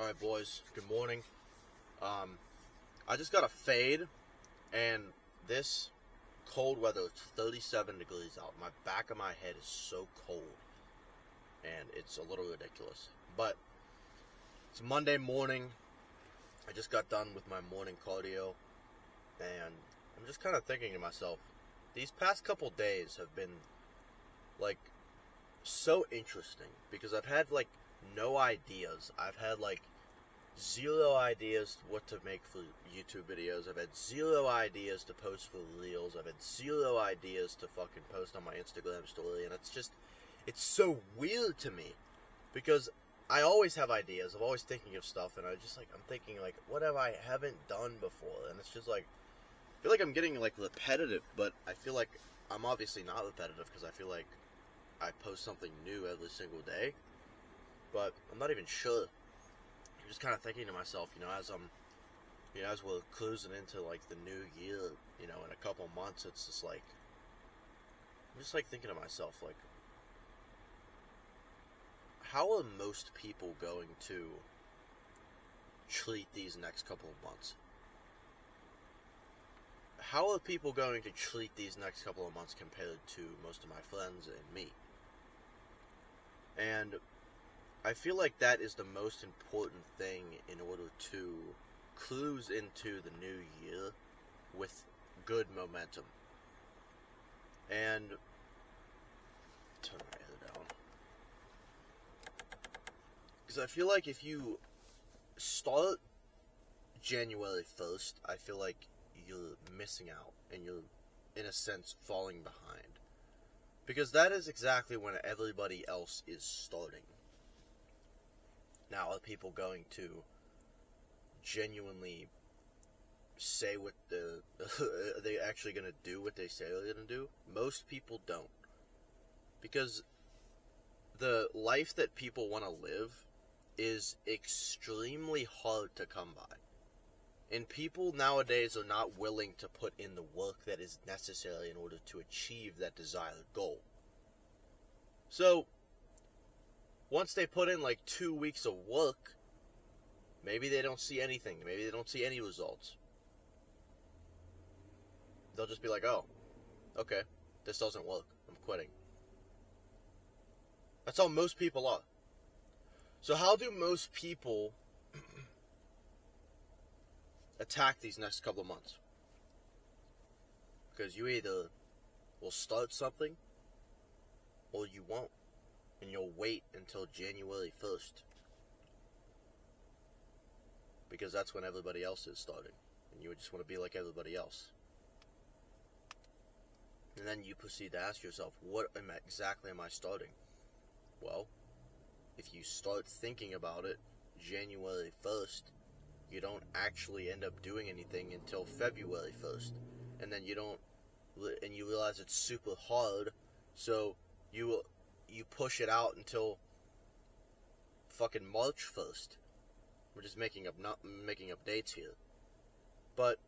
Alright, boys, good morning. I just got a fade, and this cold weather, it's 37 degrees out. My back of my head is so cold, and it's a little ridiculous. But it's Monday morning. I just got done with my morning cardio, and I'm just kind of thinking to myself, these past couple days have been, so interesting, because I've had, no ideas. I've had, zero ideas what to make for YouTube videos. I've had zero ideas to post for Reels. I've had zero ideas to fucking post on my Instagram story, and it's so weird to me, because I always have ideas. I'm always thinking of stuff, and I'm thinking, what have I haven't done before? And it's just, I feel like I'm getting, repetitive, but I feel like I'm obviously not repetitive, because I feel like I post something new every single day, but I'm not even sure. I'm just kind of thinking to myself, as we're cruising into, the new year, in a couple months, it's just, I'm just, thinking to myself, how are most people going to treat these next couple of months? How are people going to treat these next couple of months compared to most of my friends and me? And I feel like that is the most important thing in order to cruise into the new year with good momentum. And turn my head down, because I feel like if you start January 1st, I feel like you're missing out, and you're, in a sense, falling behind. Because that is exactly when everybody else is starting. Now, are people going to genuinely say what are they actually going to do what they say they're going to do? Most people don't. Because the life that people want to live is extremely hard to come by. And people nowadays are not willing to put in the work that is necessary in order to achieve that desired goal. So, once they put in 2 weeks of work, maybe they don't see anything. Maybe they don't see any results. They'll just be like, oh, okay, this doesn't work. I'm quitting. That's how most people are. So how do most people attack these next couple of months? Because you either will start something or you won't. And you'll wait until January 1st. Because that's when everybody else is starting. And you just want to be like everybody else. And then you proceed to ask yourself, what exactly am I starting? Well, if you start thinking about it January 1st, you don't actually end up doing anything until February 1st. And then you realize it's super hard, so you push it out until fucking March 1st. We're just making up dates here. But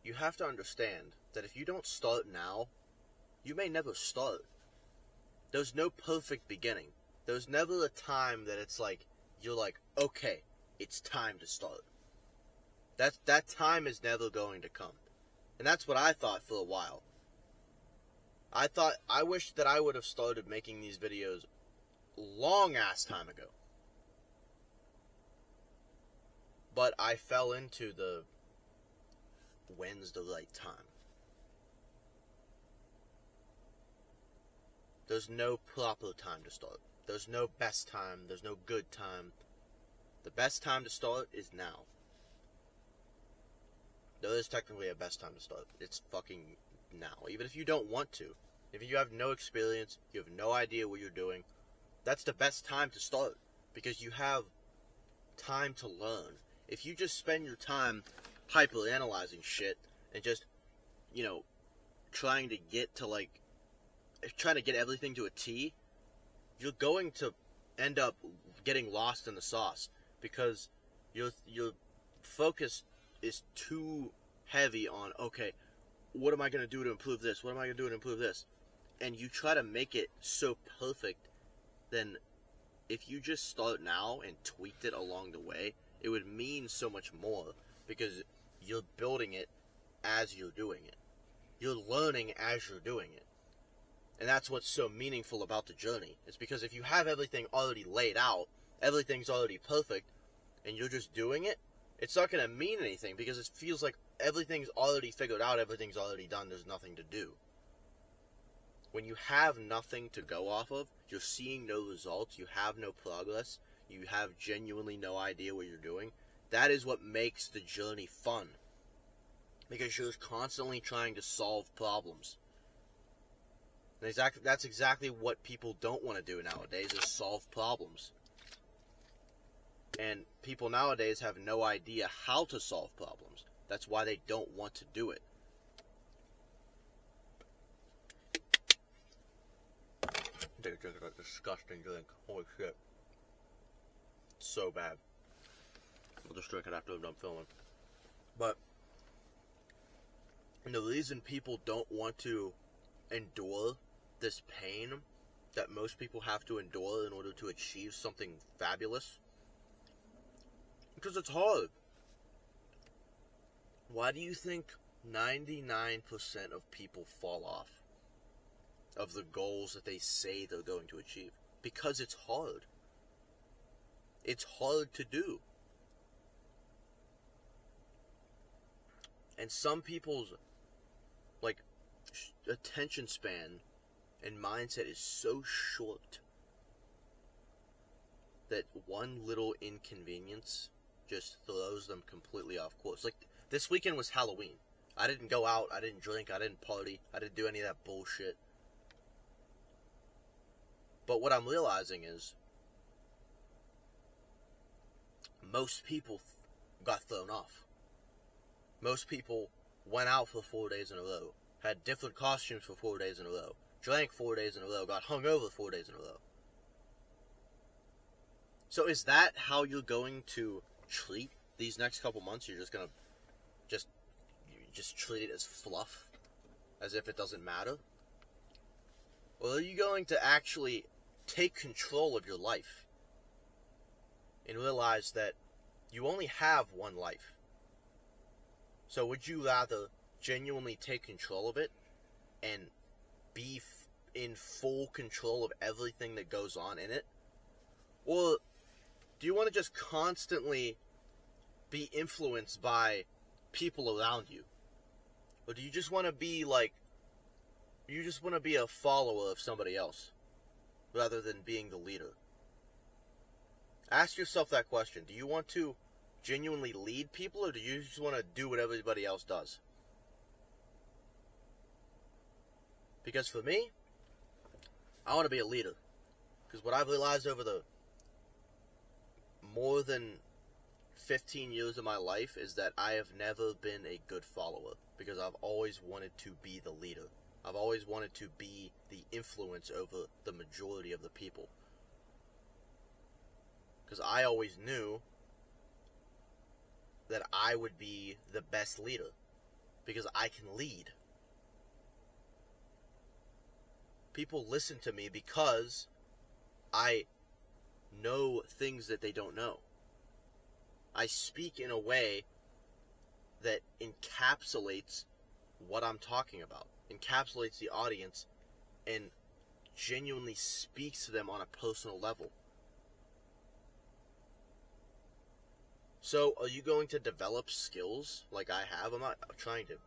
you have to understand that if you don't start now, you may never start. There's no perfect beginning. There's never a time that it's you're okay, it's time to start. That time is never going to come. And that's what I thought for a while. I wish that I would have started making these videos long ass time ago. But I fell into the when's the right time. There's no proper time to start. There's no best time. There's no good time. The best time to start is now. There is technically a best time to start. It's fucking now. Even if you don't want to. If you have no experience, you have no idea what you're doing, that's the best time to start. Because you have time to learn. If you just spend your time hyper-analyzing shit and just, trying to get everything to a T, you're going to end up getting lost in the sauce. Because your focus is too heavy on, okay, what am I going to do to improve this? What am I going to do to improve this? And you try to make it so perfect, then if you just start now and tweaked it along the way, it would mean so much more because you're building it as you're doing it. You're learning as you're doing it. And that's what's so meaningful about the journey. It's because if you have everything already laid out, everything's already perfect, and you're just doing it, it's not going to mean anything because it feels like everything's already figured out, everything's already done, there's nothing to do. When you have nothing to go off of, you're seeing no results, you have no progress, you have genuinely no idea what you're doing, that is what makes the journey fun. Because you're constantly trying to solve problems. And that's exactly what people don't want to do nowadays, is solve problems. And people nowadays have no idea how to solve problems. That's why they don't want to do it. They're drinking a disgusting drink. Holy shit. It's so bad. I'll just drink it after I'm done filming. But the reason people don't want to endure this pain that most people have to endure in order to achieve something fabulous, because it's hard. Why do you think 99% of people fall off of the goals that they say they're going to achieve? Because it's hard. It's hard to do. And some people's attention span and mindset is so short that one little inconvenience just throws them completely off course. Like, this weekend was Halloween. I didn't go out, I didn't drink, I didn't party, I didn't do any of that bullshit. But what I'm realizing is most people got thrown off. Most people went out for 4 days in a row, had different costumes for 4 days in a row, drank 4 days in a row, got hungover 4 days in a row. So is that how you're going to treat these next couple months? You're just going to just treat it as fluff, as if it doesn't matter? Or are you going to actually take control of your life and realize that you only have one life? So would you rather genuinely take control of it and be in full control of everything that goes on in it? Or do you want to just constantly be influenced by people around you? Or do you just want to be a follower of somebody else rather than being the leader? Ask yourself that question. Do you want to genuinely lead people, or do you just want to do what everybody else does? Because for me, I want to be a leader. Because what I've realized over the more than 15 years of my life is that I have never been a good follower, because I've always wanted to be the leader. I've always wanted to be the influence over the majority of the people. Because I always knew that I would be the best leader, because I can lead. People listen to me because I know things that they don't know. I speak in a way that encapsulates what I'm talking about, encapsulates the audience, and genuinely speaks to them on a personal level. So, are you going to develop skills like I have? I'm not trying to,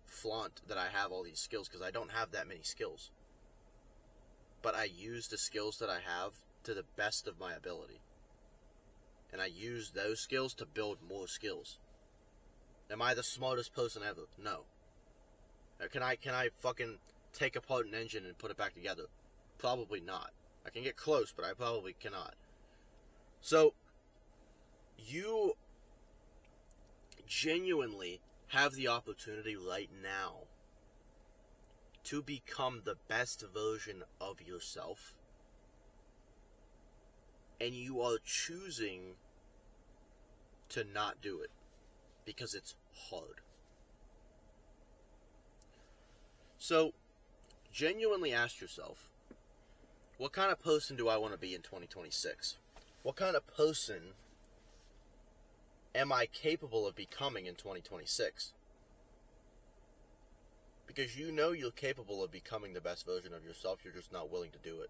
flaunt that I have all these skills, because I don't have that many skills. But I use the skills that I have to the best of my ability. And I use those skills to build more skills. Am I the smartest person ever? No. Can I fucking take apart an engine and put it back together? Probably not. I can get close, but I probably cannot. So, you genuinely have the opportunity right now to become the best version of yourself. And you are choosing to not do it because it's hard. So, genuinely ask yourself, what kind of person do I want to be in 2026? What kind of person am I capable of becoming in 2026? Because you know you're capable of becoming the best version of yourself, you're just not willing to do it.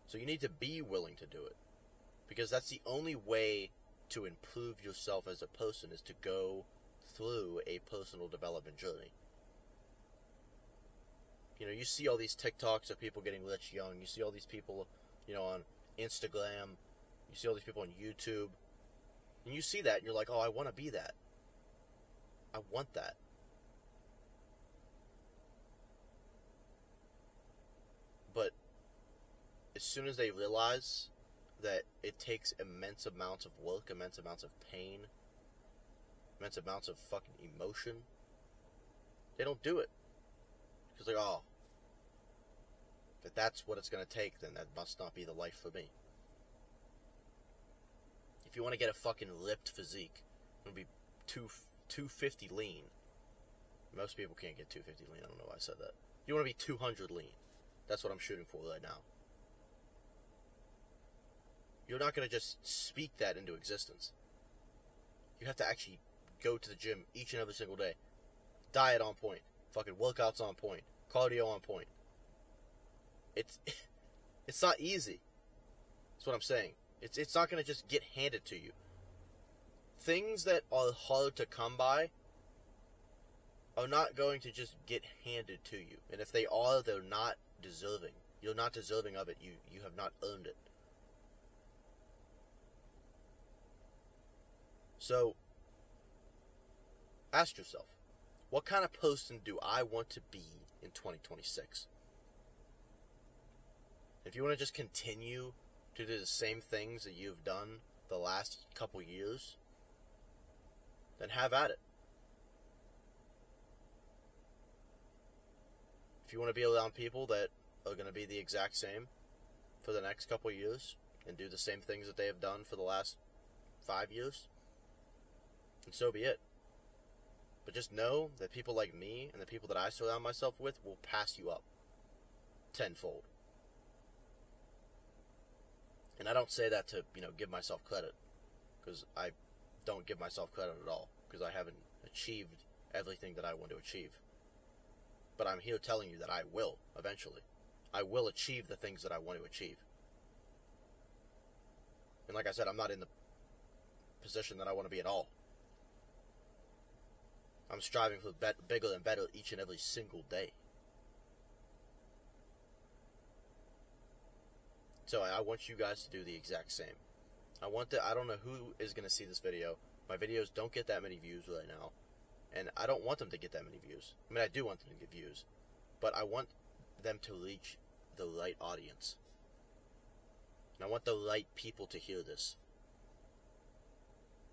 So you need to be willing to do it. Because that's the only way to improve yourself as a person, is to go through a personal development journey. You know, you see all these TikToks of people getting rich young. You see all these people, you know, on Instagram. You see all these people on YouTube. And you see that and you're like, oh, I want to be that. I want that. But as soon as they realize that it takes immense amounts of work, immense amounts of pain, immense amounts of fucking emotion, they don't do it. Because like, oh, if that's what it's going to take, then that must not be the life for me. If you want to get a fucking ripped physique, it'll be 250 lean. Most people can't get 250 lean. I don't know why I said that. You want to be 200 lean. That's what I'm shooting for right now. You're not going to just speak that into existence. You have to actually go to the gym each and every single day. Diet on point. Fucking workouts on point. Cardio on point. It's not easy. That's what I'm saying. It's not going to just get handed to you. Things that are hard to come by are not going to just get handed to you. And if they are, they're not deserving. You're not deserving of it. You have not earned it. So, ask yourself, what kind of person do I want to be in 2026? If you want to just continue to do the same things that you've done the last couple years, then have at it. If you want to be around people that are going to be the exact same for the next couple years and do the same things that they have done for the last 5 years, and so be it. But just know that people like me and the people that I surround myself with will pass you up tenfold. And I don't say that to, give myself credit, because I don't give myself credit at all, because I haven't achieved everything that I want to achieve. But I'm here telling you that I will, eventually. I will achieve the things that I want to achieve. And like I said, I'm not in the position that I want to be at all. I'm striving for bigger and better each and every single day. So I want you guys to do the exact same. I don't know who is going to see this video. My videos don't get that many views right now. And I don't want them to get that many views. I mean, I do want them to get views. But I want them to reach the right audience. And I want the right people to hear this.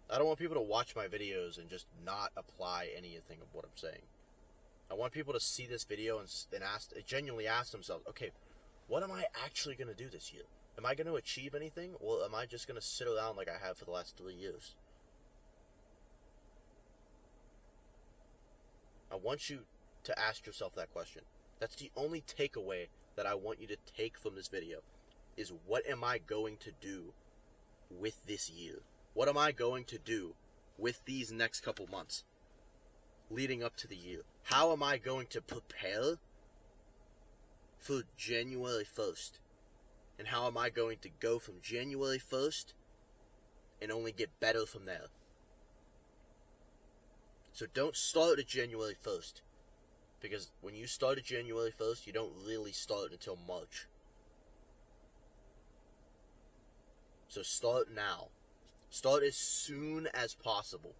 I don't want people to watch my videos and just not apply anything of what I'm saying. I want people to see this video and genuinely ask themselves, okay, what am I actually going to do this year? Am I going to achieve anything, or am I just going to sit around like I have for the last 3 years? I want you to ask yourself that question. That's the only takeaway that I want you to take from this video, is what am I going to do with this year? What am I going to do with these next couple months leading up to the year? How am I going to prepare for January 1st? And how am I going to go from January 1st and only get better from there? So don't start at January 1st. Because when you start at January 1st, you don't really start until March. So start now. Start as soon as possible.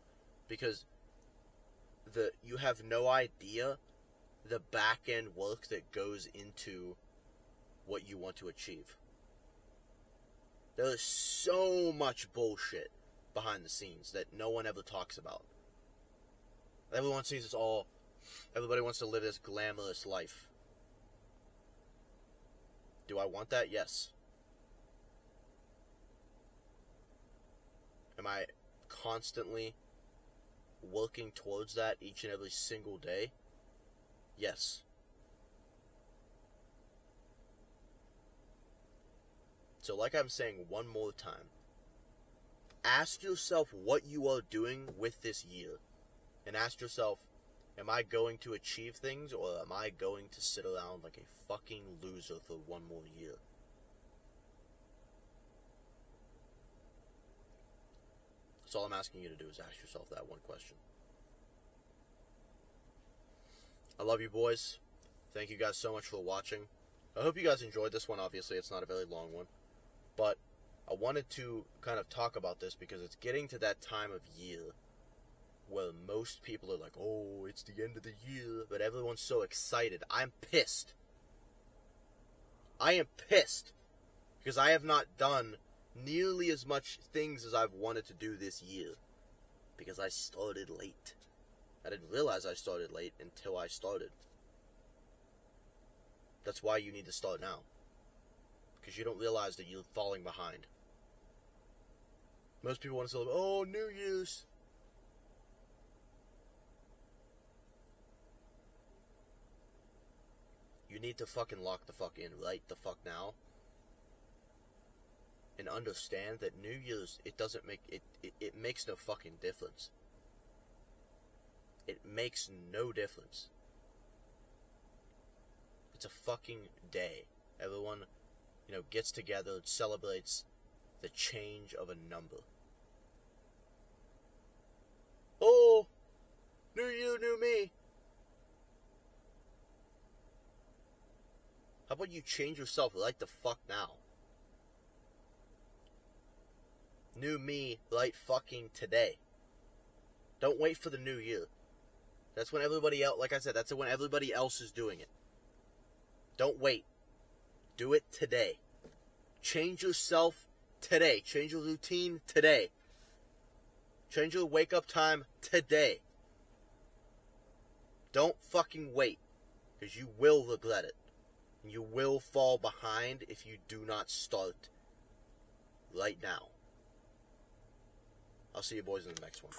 Because you have no idea the back-end work that goes into what you want to achieve. There is so much bullshit behind the scenes that no one ever talks about. Everyone sees this all. Everybody wants to live this glamorous life. Do I want that? Yes. Am I constantly working towards that each and every single day? Yes. So like I'm saying one more time, ask yourself what you are doing with this year. And ask yourself, am I going to achieve things, or am I going to sit around like a fucking loser for one more year? That's all I'm asking you to do, is ask yourself that one question. I love you, boys. Thank you guys so much for watching. I hope you guys enjoyed this one. Obviously, it's not a very long one. But I wanted to kind of talk about this because it's getting to that time of year where most people are like, oh, it's the end of the year, but everyone's so excited. I'm pissed. I am pissed because I have not done nearly as much things as I've wanted to do this year because I started late. I didn't realize I started late until I started. That's why you need to start now. Because you don't realize that you're falling behind. Most people want to say, oh, New Year's. You need to fucking lock the fuck in right the fuck now. And understand that New Year's, it doesn't make, it makes no fucking difference. It makes no difference. It's a fucking day. Everyone, gets together and celebrates the change of a number. Oh, new you, new me. How about you change yourself right the fuck now? New me right fucking today. Don't wait for the new year. That's when everybody else, like I said, that's when everybody else is doing it. Don't wait. Do it today. Change yourself today. Change your routine today. Change your wake up time today. Don't fucking wait, because you will regret it. And you will fall behind if you do not start right now. I'll see you boys in the next one.